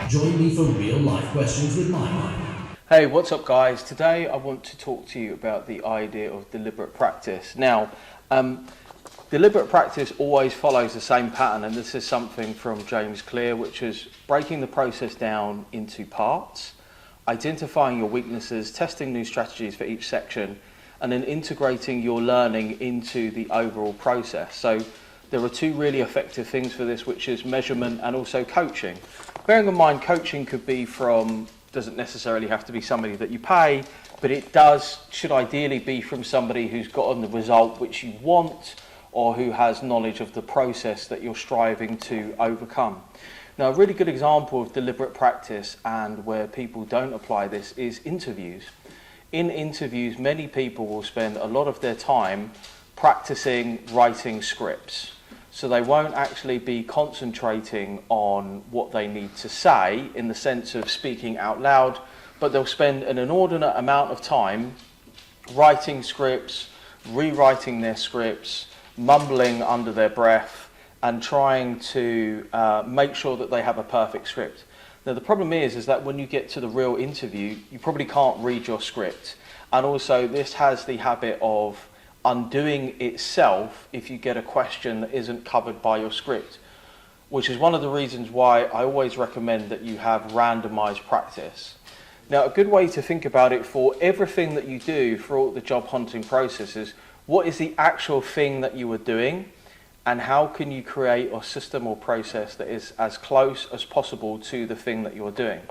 Join me for real life questions with Mike. Hey, what's up guys? Today I want to talk to you about the idea of deliberate practice. Now, deliberate practice always follows the same pattern, and this is something from James Clear, which is breaking the process down into parts, identifying your weaknesses, testing new strategies for each section, and then integrating your learning into the overall process. So there are two really effective things for this, which is measurement and also coaching. Bearing in mind, coaching could be doesn't necessarily have to be somebody that you pay, but it should ideally be from somebody who's gotten the result which you want, or who has knowledge of the process that you're striving to overcome. Now, a really good example of deliberate practice and where people don't apply this is interviews. In interviews, many people will spend a lot of their time practicing writing scripts. So they won't actually be concentrating on what they need to say in the sense of speaking out loud, but they'll spend an inordinate amount of time writing scripts, rewriting their scripts, mumbling under their breath, and trying to make sure that they have a perfect script. Now the problem is that when you get to the real interview, you probably can't read your script. And also this has the habit of undoing itself if you get a question that isn't covered by your script, which is one of the reasons why I always recommend that you have randomized practice. Now, a good way to think about it for everything that you do throughout the job hunting process is what is the actual thing that you are doing, and how can you create a system or process that is as close as possible to the thing that you're doing.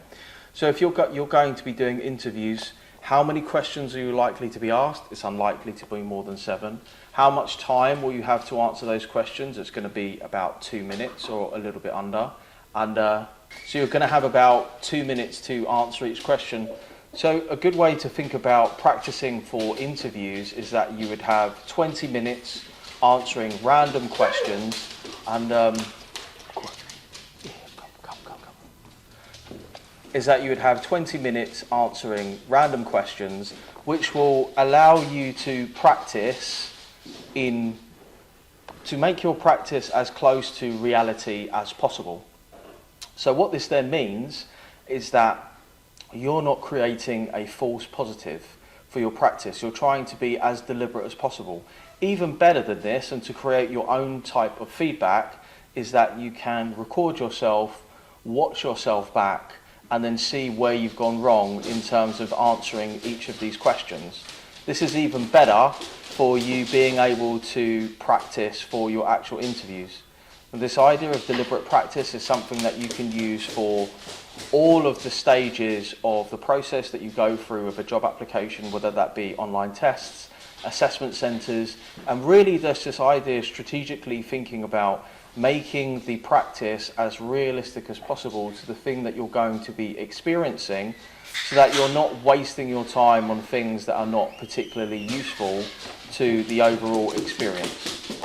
So if you're going to be doing interviews, how many questions are you likely to be asked? It's unlikely to be more than 7. How much time will you have to answer those questions? It's going to be about 2 minutes or a little bit under. And so you're going to have about 2 minutes to answer each question. So a good way to think about practicing for interviews is that you would have 20 minutes answering random questions, and is that you would have 20 minutes answering random questions, which will allow you to practice to make your practice as close to reality as possible. So what this then means is that you're not creating a false positive for your practice. You're trying to be as deliberate as possible. Even better than this, and to create your own type of feedback, is that you can record yourself, watch yourself back, and then see where you've gone wrong in terms of answering each of these questions. This is even better for you being able to practice for your actual interviews. And this idea of deliberate practice is something that you can use for all of the stages of the process that you go through of a job application, whether that be online tests, assessment centres, and really there's this idea of strategically thinking about making the practice as realistic as possible to the thing that you're going to be experiencing, so that you're not wasting your time on things that are not particularly useful to the overall experience.